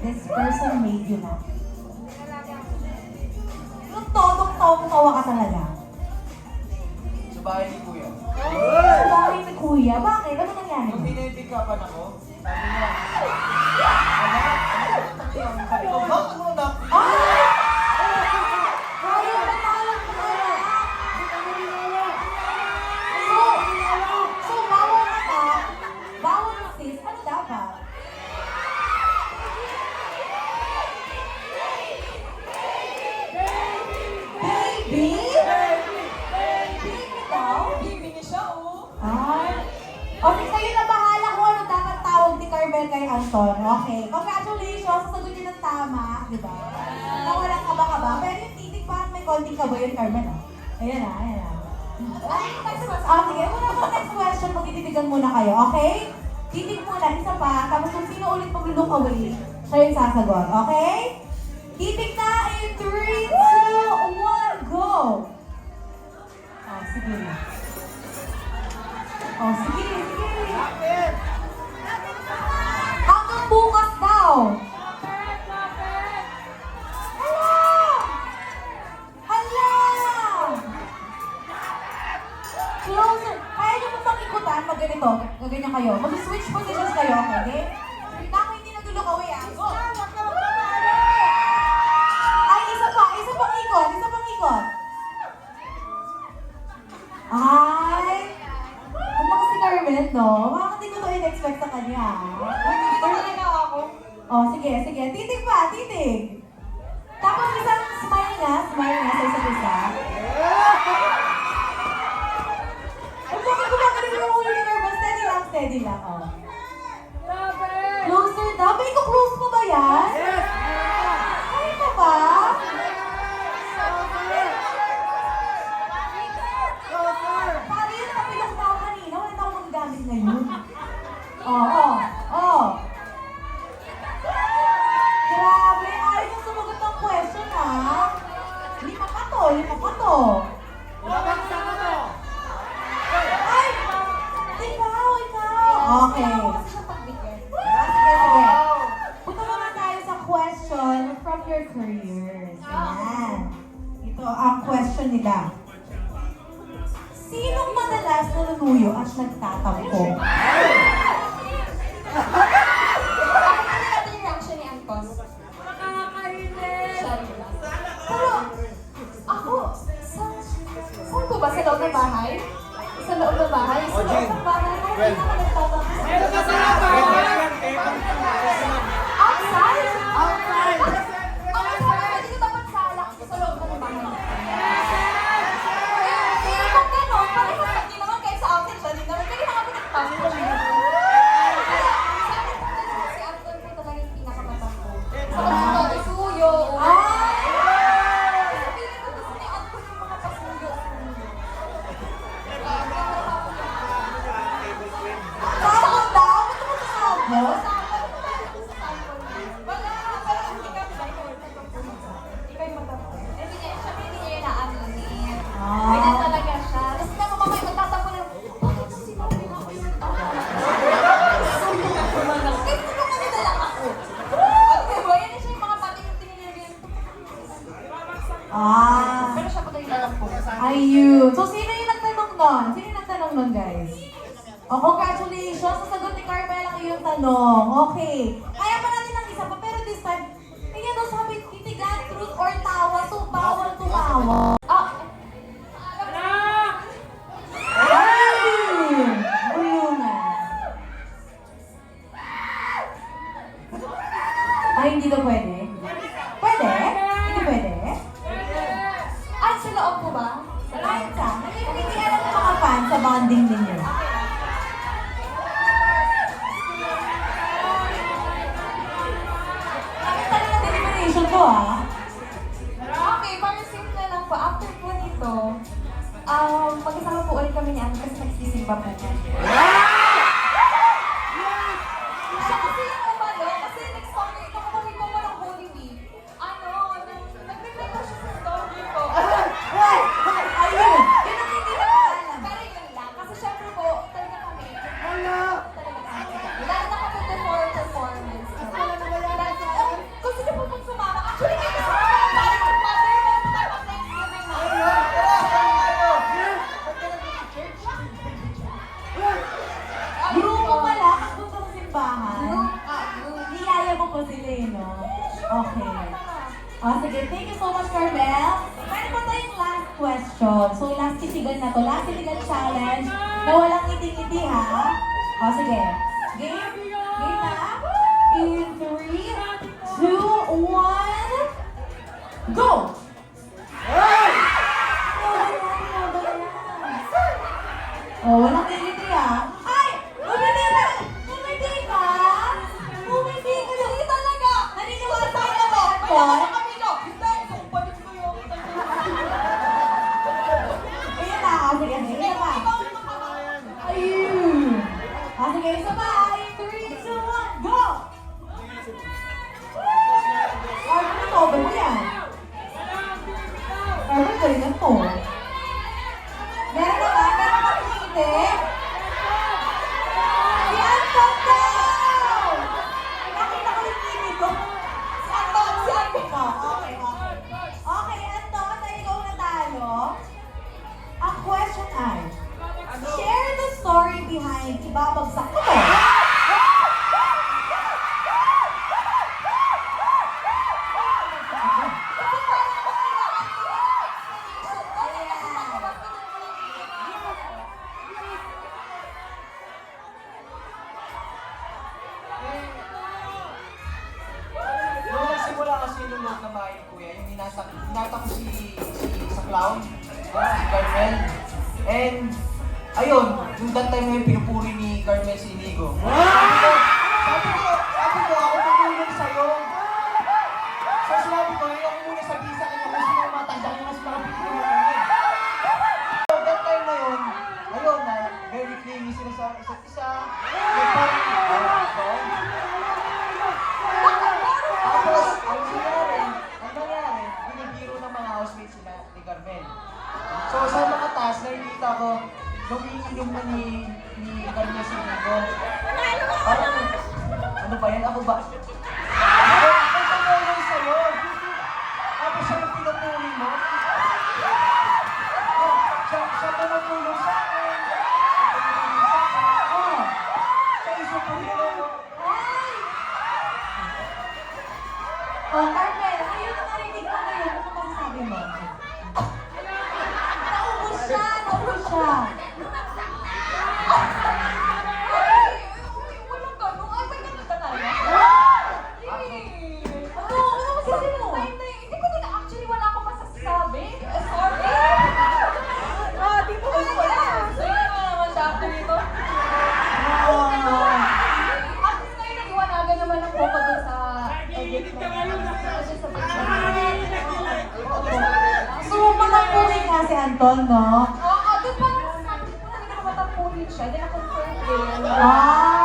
this person made you laugh? Yung todong-tawa ka talaga. Sa bahay ni Kuya. Sa bahay ni Kuya, bakit? Ano nangyari? Nung pinipick upan ako, sabi niya, anak, yun? Sabi ko, bakit mo na? Ah! Ayaw na talang kumala. So, bawal ka, bawal ka sis, ano dapat? Baby? Baby daw? Baby niya siya, oh. Ay. Okay, kayo na bahala kung ano dapat tawag ni Carmel kay Anton. Okay. Congratulations, sasagot niyo ng tama, di ba? Na walang kaba-kaba. Pero yung titig parang may konting kaba yun, Carmel. Ayan na, ayan na. Sige, muna po next question, magtititigan muna kayo, okay? Titig muna, isa pa, tapos kung sino ulit mag-look away, siya yung sasagot, okay? Titig na in 3, 2, 1, go! Oh, sige. Oh, sige, sige. Hanggang bukas daw. Hala! Hala! Closer. Kaya nyo bang ikutan pag ganito? Gaganyan kayo. Mag-switch positions kayo, okay? Na ako hindi nag-look away, ah. Go! Ay, isa pang ikot. Isa pang ikot. Ay! Ano kasi Carmen, no? Bakit hindi ko ito in-expect sa kanya? Hindi ko talaga ako. Oh, sige, sige. Titig pa, titig. Tapos isang smile nga sa isa't isa. Ay, bakit gumagaling yung ulo ni Carmen? Steady lang, oh. Closer daw. May close mo ba yan? Yes! Ay, ito ba? Pari yun ang pilas na ako kanina. Wala na akong magagamit ngayon. Oo. Grabe, ayaw yung sumagot ng question, ha? Lima pa to. Ay! Ikaw. Okay. Sige. Punta naman tayo sa question from your careers. Ayan. Ito ang question nila. Sinong madalas nanunuyo at nagtatampo? Ano natin yung reaction ni Anton? Siya rin lang. Pero, ako, saan po ba? Sa loob ng bahay? Sa loob ng bahay? Sa loob ng bahay? Ay, hindi naman nagtatampo. Outside? Ang sabi, hindi ko dapat salak sa loob ng bahay. Pero kung gano'n, parang hindi naman kahit sa outside siya, hindi naman. Kaya naman pinagtampo siya. Si Anton po talaga yung pinakamatampo. Sa kanila, isuyo. Sabihin ko gusto ni Anton yung mga pasuyo. Sabot daw? Ba't mo sasabot? Wala, pero hindi ka ikaw yung matampo. Hindi niya, siya hindi niya yung naaminin. Ganyan talaga siya. Tapos na mamaya magtatampo na, bakit sinabi na ako yung tama? Kahit tulungan nila lang ako. Diba? Yan siya yung mga pati yung tinilagay. Pero siya pa tayo natampo. Ayun. So, sino yung nagtanong nun? Sino yung nagtanong nun, guys? Oh, congratulations! Sasagot ni Carmel ang iyong tanong. Okay. Kaya pa natin ang isa pa, pero this time, tingnan mo, sabi, titigan, truth or tawa, so bawal tumawa. Ayun! Bulungan. Ay, hindi daw pwede? Pwede? Hindi pwede? Ay, sa loob ko ba? Ayun ka. Nagpipilihan ng mga fans sa bonding ninyo. Bakit talaga deliberation ko, ah? Okay, parang simple lang po. After po nito, magkasama po ulit kami ni Anne kasi nagsisimba po kami. Siya kasi yung umalo, kasi next summer, nakapawin ko ng Holy Week. Nag-reply ko siya sa story ko. Ayun! Yun ang hindi na alam. Pero yun lang, kasi syempre po, talaga kami. Talaga kami. Lalo na kami before performance. Lalo pa sila eh, no? Okay. Sige, thank you so much, Carmel. Pwede pa tayong last question. So, last titigan na to. Last titigan challenge na walang ngiti-ngiti, ha? Sige. Game? Game na? In 3, 2, 1, go! Walang ngiti, ha? Ay! Umiti na! Umiti ka! Umiti ka! Hindi talaga! Naniniwala sa akin ako! Anton? Ayun na, sige, sige pa. Ayun. Sige, isa pa. 3, 2, 1, go! Ay, ano to? Ba yan? Ay, galing na to. Meron na ba? Meron na hindi? Si Anton daw! Nakita ko yung TV ko. Si Anton! Si Anton! Okay, okay. Okay, Anton, ay ikaw natalo. Ang question ay, share the story behind ibabagsak ko to. Nung nagsimula kasi nung loob ng bahay ni Kuya, yung hinata ko si sa clown, si Carmel. And, ayun, yung that time na yung pinupuri ni Carmel si Inigo. Sabi ko, ako tutulong sa'yo. So sinabi ko, ako muna sabihin sa kanya kung sino yung matanda yung mas malapit ko na kanya. So that time na yun, ayun na, very clingy sila sa isa't isa. Yung parang, tapos, ang nangyari, binibiro ng mga housemates sila ni Carmel. So, sa mga taas, nakikita ko, nung iinom na ni Carmel si Nico. Parang, ano ba yan? Ako ba? Ako tumulong sa'yo. Tapos siya yung pinupuri mo. Siya tumutulong sa akin. Siya isupuri mo. Carmel, ngayon na narinig ko ngayon. Ano masasabi mo? Naubos siya! Naubos siya! Walang ganun. Ay, may ganun ka tayo. Ano masasabi mo? Hindi ko din, actually, wala akong masasabi. Sorry. Di mo kaya. Sa'yo naman siya after nito. At least ngayon, nag-iwanagan naman ang Coco dun sa edit na. Kasi sa So, matapunin nga si Anton, no? Oo, doon parang sabi ko, hindi ko naman matapunin siya. Hindi na confirm din. Ah!